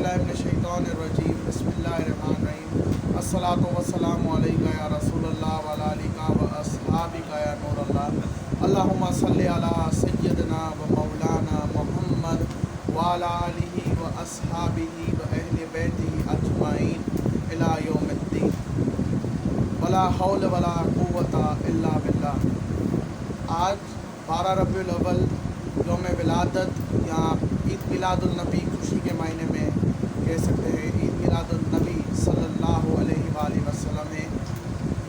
बिल्लाहि मिनश्शैतानिर्रजीम बिस्मिल्लाहिर्रहमानिर्रहीम अस्सलातु वस्सलामु अलैका या रसूलल्लाह व अला आलिका व अस्हाबिका या नूरल्लाह अल्लाहुम्मा सल्लि अला सय्यिदना व मौलाना मुहम्मद व अला आलिहि व अस्हाबिहि व अहलि बैतिहि अजमाइन इला यौमिद्दीन वला हौल वला कुव्वता इल्ला बिल्लाह। आज 12 रबीउल अव्वल यौम विलादत या ईद मिलादुल नबी, खुशी के महीने में कह सकते हैं ईद मिलादुल नबी सल्लल्लाहु अलैहि वसल्लम है।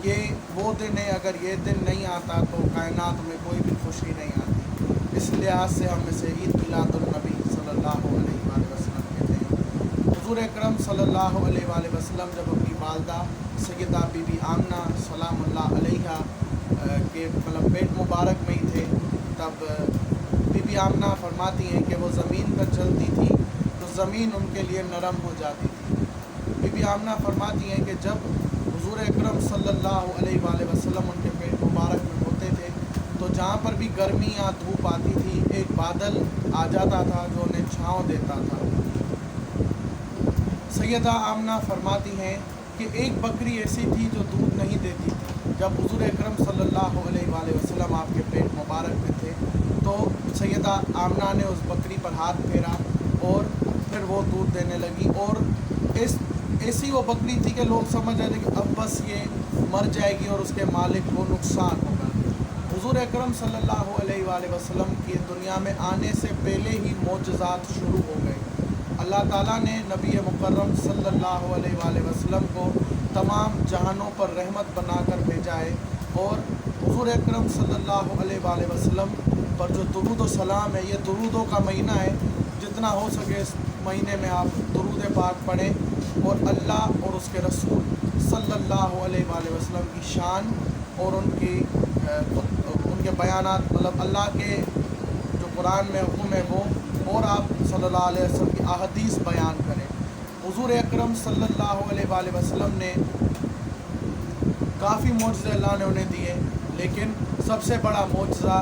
ये वो दिन है, अगर ये दिन नहीं आता तो कायनात में कोई भी खुशी नहीं आती। इस लिहाज से हम इसे ईद मिलादुल नबी सल्लल्लाहु अलैहि वसल्लम कहते हैं। हुज़ूर अकरम सल्लल्लाहु अलैहि वसल्लम जब अपनी वालदा सैयदा बीबी आमना सलामुल्लाह अलैहा के पेट मुबारक में ही थे, तब बीबी आमना फरमाती हैं कि वो ज़मीन पर चलती थी तो ज़मीन उनके लिए नरम हो जाती थी। बीबी आमना फरमाती हैं कि जब हुज़ूर अकरम सल्लल्लाहु अलैहि वसल्लम उनके पेट मुबारक में होते थे तो जहाँ पर भी गर्मी या धूप आती थी एक बादल आ जाता था जो उन्हें छाँव देता था। सैयदा आमना फरमाती हैं कि एक बकरी ऐसी थी जो दूध नहीं देती थी। जब हुज़ूर अकरम सल्लल्लाहु अलैहि वसल्लम आपके पेट मुबारक में थे तो सैयदा आमना ने उस बकरी पर हाथ फेरा और फिर वो दूध देने लगी, और ऐसी वो बकरी थी कि लोग समझ रहे थे कि अब बस ये मर जाएगी और उसके मालिक को नुकसान होगा। हुज़ूर अकरम सल्लल्लाहु अलैहि वसल्लम की दुनिया में आने से पहले ही मोजज़ात शुरू हो गए। अल्लाह ताला ने नबी मुकर्रम सल्लल्लाहु अलैहि वसल्लम को तमाम जहानों पर रहमत बनाकर भेजा है, और हुज़ूर अकरम सल्लल्लाहु अलैहि वसल्लम पर जो दुरूद व सलाम है, ये दुरूदों का महीना है। जितना हो सके इस महीने में आप दुरूद पाक पढ़ें और अल्लाह और उसके रसूल सल्लल्लाहु अलैहि वसल्लम की शान और उनके बयानात, मतलब अल्लाह के जो कुरान में हुक्म है वो, और आप सल्लल्लाहु अलैहि वसल्लम की अहदीस बयान करें। हुज़ूर अकरम सल्लल्लाहु अलैहि वसल्लम ने काफ़ी मौजज़े अल्लाह ने उन्हें दिए, लेकिन सबसे बड़ा मौजज़ा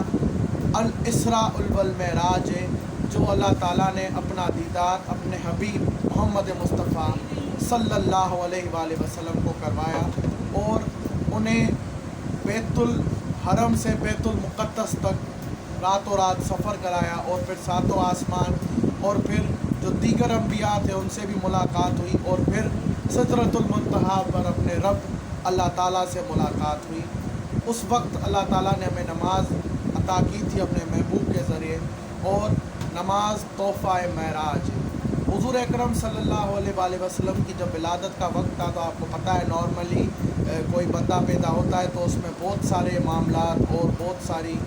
अल इसरा वल मेराज है, जो अल्लाह ताला ने अपना दीदार अपने हबीब मोहम्मद मुस्तफ़ा सल्लल्लाहु अलैहि वसल्लम को करवाया और उन्हें बैतुल हरम से बैतुल मुक़द्दस तक रातों रात सफ़र कराया, और फिर सातों आसमान, और फिर जो दीगर अंबिया थे उनसे भी मुलाकात हुई, और फिर सिदरतुल मुंतहा पर अपने रब अल्लाह ताला से मुलाकात हुई। उस वक्त अल्लाह ताला ने हमें नमाज अता की थी अपने महबूब के ज़रिए, और नमाज तोहफ़ा महराज। हुज़ूर अकरम सल्लल्लाहु अलैहि वसल्लम की जब विलादत का वक्त था तो आपको पता है नॉर्मली कोई बंदा पैदा होता है तो उसमें बहुत सारे मामलात और बहुत सारी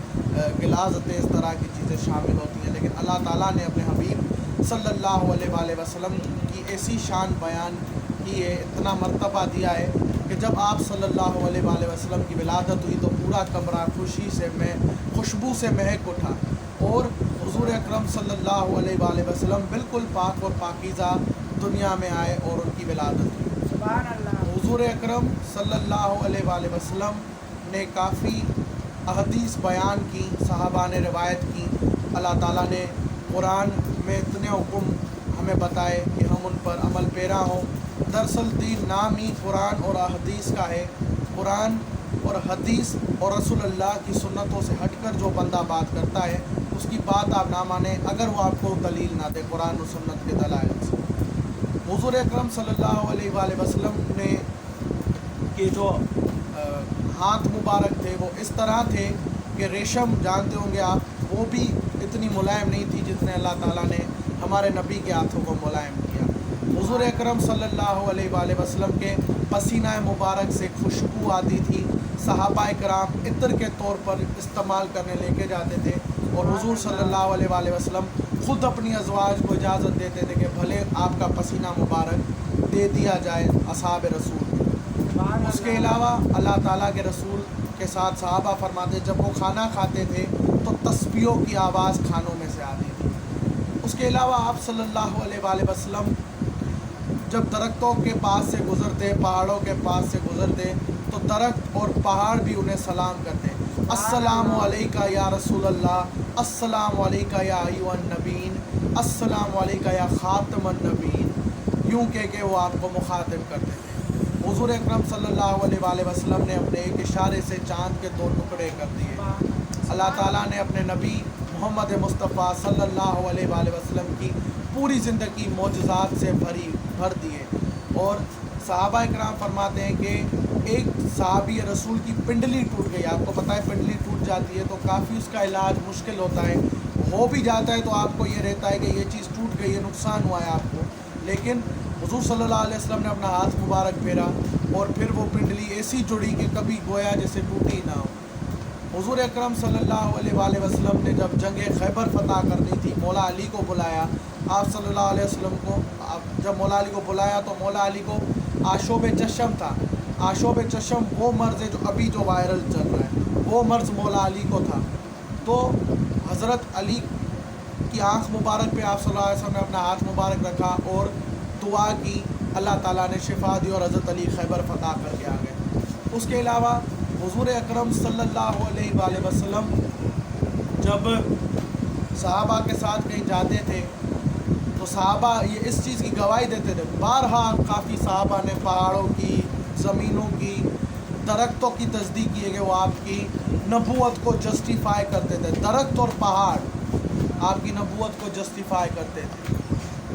गिलाज़तें इस तरह की चीज़ें शामिल होती हैं, लेकिन अल्लाह ताला ने अपने हबीब सल्लल्लाहु अलैहि वसल्लम की ऐसी शान बयान की है, इतना मर्तबा दिया है कि जब आप सल्लल्लाहु अलैहि वसल्लम की विलादत हुई तो पूरा कमरा खुशबू से महक उठा, और हुज़ूर अकरम सल्लल्लाहु अलैहि वसल्लम बिल्कुल पाक और पाकीज़ा दुनिया में आए और उनकी विलादत हुई। सुभान अल्लाह। हुज़ूर अकरम सल्लल्लाहु अलैहि वसल्लम ने काफ़ी अहदीस बयान की, सहाबा ने रिवायत की। अल्लाह ताला ने कुरान में इतने हुक्म हमें बताए कि हम उन पर अमल पेरा हों। दरअसल दीन नाम ही कुरान और अहदीस का है। कुरान और हदीस और रसूलुल्लाह की सुन्नतों से हटकर जो बंदा बात करता है उसकी बात आप ना माने, अगर वो आपको दलील ना दे कुरान और सुन्नत के दलाइल से। हुज़ूर अकरम सल्लल्लाहु अलैहि वसल्लम ने के जो हाथ मुबारक थे वो इस तरह थे कि रेशम जानते होंगे आप, वो भी इतनी मुलायम नहीं थी जितने अल्लाह ताला ने हमारे नबी के हाथों को मुलायम किया। हुज़ूर अकरम सल्लल्लाहु अलैहि वसल्लम के पसीना मुबारक से खुशबू आती थी। सहाबा कराम इत्र के तौर पर इस्तेमाल करने लेके जाते थे, और हुज़ूर सल्लल्लाहु अलैहि वसल्लम ख़ुद अपनी अज़वाज को इजाज़त देते थे कि भले आपका पसीना मुबारक दे दिया जाए असहाब रसूल। उसके अलावा अल्लाह ताला के रसूल के साथ सहाबा फरमाते जब वो खाना खाते थे तो तस्बीहों की आवाज़ खानों में से आती थी। उसके अलावा आप सल्लल्लाहु अलैहि वसल्लम जब दरख्तों के पास से गुज़रते, पहाड़ों के पास से गुज़रते, तो दरख्त और पहाड़ भी उन्हें सलाम करते, अस्सलामु अलैका या रसूल अल्लाह, अस्सलामु अलैका या अय्युहन नबीन, अस्सलामु अलैका या ख़ातमन नबीन। यूं कह के वो आपको मुखातिब करते थे। हुज़ूर अकरम सल्लल्लाहु अलैहि वसल्लम ने अपने एक इशारे से चाँद के 2 टुकड़े कर दिए। अल्लाह ताला ने अपने नबी मोहम्मद मुस्तफ़ा सल्लल्लाहु अलैहि वसल्लम की पूरी ज़िंदगी मौजज़ात से भर दिए। और सहाबा इकराम फरमाते हैं कि एक सहाबी रसूल की पिंडली टूट गई। आपको पता है पिंडली टूट जाती है तो काफ़ी उसका इलाज मुश्किल होता है, हो भी जाता है तो आपको ये रहता है कि ये चीज़ टूट गई है, नुकसान हुआ है आपको। लेकिन हुज़ूर सल्लल्लाहु अलैहि वसल्लम ने अपना हाथ मुबारक फेरा और फिर वो पिंडली ऐसी जुड़ी कि कभी गोया जैसे टूटी ना हो। हुज़ूर अकरम सल्लल्लाहु अलैहि वसल्लम ने जब जंग खैबर फ़तह करनी थी, मौला अली को बुलाया। आप सल्लल्लाहु अलैहि वसल्लम को जब मौला अली को बुलाया तो मौला अली को आशोब चशम था। आशोब चशम वो मर्ज़ है जो अभी जो वायरल चल रहा है, वो मर्ज़ मौला अली को था। तो हज़रत अली की आँख मुबारक पे आप सल्लल्लाहु अलैहि वसल्लम ने अपना हाथ मुबारक रखा और दुआ की। अल्लाह ताला ने शिफा दी और हज़रत अली खैबर फ़तह करके आ गए। उसके अलावा हुज़ूर अकरम सल्लल्लाहु अलैहि वसल्लम जब सहाबा के साथ कहीं जाते थे तो सहाबा ये इस चीज़ की गवाही देते थे। बारहा काफ़ी सहाबा ने पहाड़ों की, ज़मीनों की, दरख्तों की तस्दीक की है कि वो आपकी नबूवत को जस्टिफाई करते थे। दरख्त और पहाड़ आपकी नबूवत को जस्टिफाई करते थे।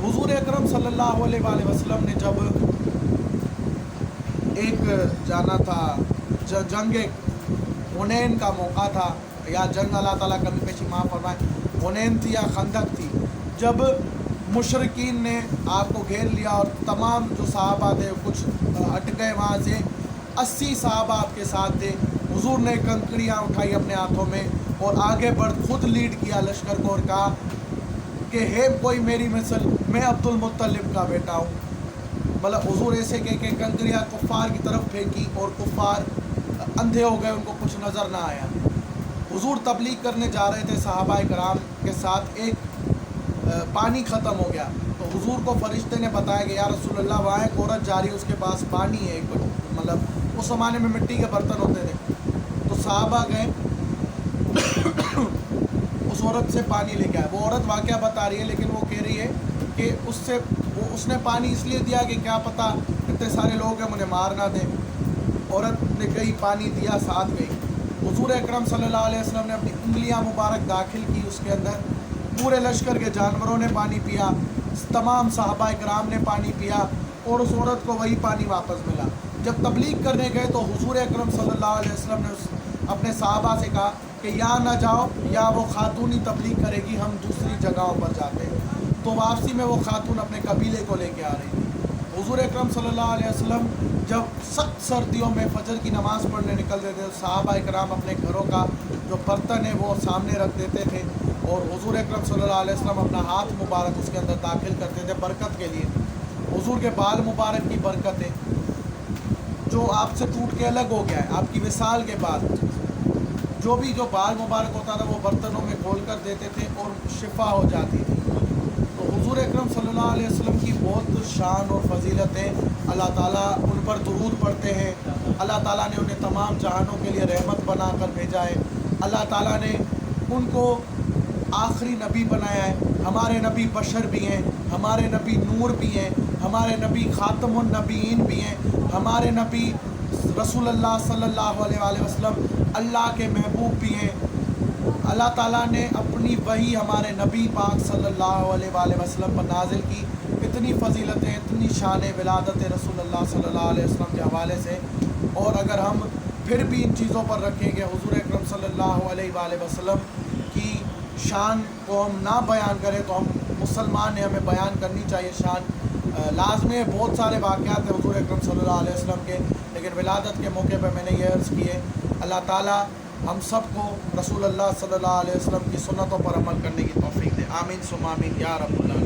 हुज़ूर अकरम सल्लल्लाहु अलैहि वसल्लम ने जब एक जाना था, जंग हुनैन का मौका था या जंग, अल्लाह ताला कभी पेशी माफ़ फरमाए, हुनैन थी या खंदक थी, जब मुशरिकीन ने आपको घेर लिया और तमाम जो सहाबा थे कुछ हट गए वहाँ से। 80 सहाबा आपके साथ थे। हुज़ूर ने कंकड़ियाँ उठाई अपने हाथों में और आगे बढ़ खुद लीड किया लश्कर को और कहा कि है कोई मेरी मिसल, मैं अब्दुल मुत्तलिब का बेटा हूँ। मतलब हुज़ूर ऐसे कह के कंकड़ियाँ कुफ़ार की तरफ फेंकी और कुफ़ार अंधे हो गए, उनको कुछ नज़र ना आया। हुज़ूर तबलीग करने जा रहे थे सहाबा इकराम के साथ, एक पानी ख़त्म हो गया तो हुज़ूर को फरिश्ते ने बताया कि या रसूलल्लाह वहाँ एक औरत जा रही है, उसके पास पानी है। मतलब उस ज़माने में मिट्टी के बर्तन होते थे तो सहाबा गए उस औरत से पानी लेके आए। वो औरत वाक़या बता रही है लेकिन वो कह रही है कि उसने पानी इसलिए दिया कि क्या पता इतने सारे लोग हैं मुझे मार ना दें। औरत ने गई, पानी दिया, साथ गई। हुज़ूर अकरम सल्लल्लाहु अलैहि वसल्लम ने अपनी उंगलियां मुबारक दाखिल की उसके अंदर, पूरे लश्कर के जानवरों ने पानी पिया, तमाम सहाबा इकराम ने पानी पिया और उस औरत को वही पानी वापस मिला। जब तबलीग करने गए तो हुज़ूर अकरम सल्लल्लाहु अलैहि वसल्लम ने अपने सहाबा से कहा कि यहाँ ना जाओ, या वो खातून ही तबलीग करेगी, हम दूसरी जगहों पर जाते हैं। तो वापसी में वो खातून अपने कबीले को लेके आ रही थी। हुज़ूर अकरम सल्लल्लाहु अलैहि वसल्लम जब सख्त सर्दियों में फजर की नमाज़ पढ़ने निकलते थे, सहाबा इकराम अपने घरों का जो बर्तन है वो सामने रख देते थे और हुज़ूर अकरम सल्लल्लाहु अलैहि वसल्लम अपना हाथ मुबारक उसके अंदर दाखिल करते थे बरकत के लिए। हुज़ूर के बाल मुबारक की बरकत है जो आपसे टूट के अलग हो गया है, आपकी विसाल के बाद जो बाल मुबारक होता था वो बर्तनों में खोल कर देते थे और शिफा हो जाती थी। तो हुज़ूर अकरम सल्लल्लाहु अलैहि वसल्लम की बहुत शान और फजीलतें, अल्लाह ताला उन पर दुरूद पढ़ते हैं। अल्लाह ताला ने उन्हें तमाम जहानों के लिए रहमत बना कर भेजा है। अल्लाह ताला ने उनको आखिरी नबी बनाया है। हमारे नबी बशर भी हैं, हमारे नबी नूर भी हैं, हमारे नबी ख़ातमुन नबीयीन भी हैं, हमारे नबी रसूलुल्लाह सल्लल्लाहु अलैहि वसल्लम अल्लाह के महबूब भी हैं। अल्लाह ताला ने अपनी वही हमारे नबी पाक सल्लल्लाहु अलैहि वसल्लम पर नाजिल की। इतनी फ़जीलतें, इतनी शान विलादत रसूलुल्लाह सल्लल्लाहु अलैहि वसल्लम के हवाले से, और अगर हम फिर भी इन चीज़ों पर रखेंगे हुज़ूर अकरम सल्लल्लाहु अलैहि वसल्लम की शान को हम ना बयान करें तो हम मुसलमान हैं, हमें बयान करनी चाहिए शान। लाज़मी है, बहुत सारे वाक़यात हैं हुज़ूर अकरम सल्लल्लाहु अलैहि वसल्लम के, लेकिन विलादत के मौके पर मैंने ये अर्ज़ किए। अल्लाह ताला हम सबको रसूलुल्लाह सल्लल्लाहु अलैहि वसल्लम की सुन्नतों पर अमल करने की तौफ़ीक़ दे। आमीन सुम्मा आमीन या रब्बल आलमीन।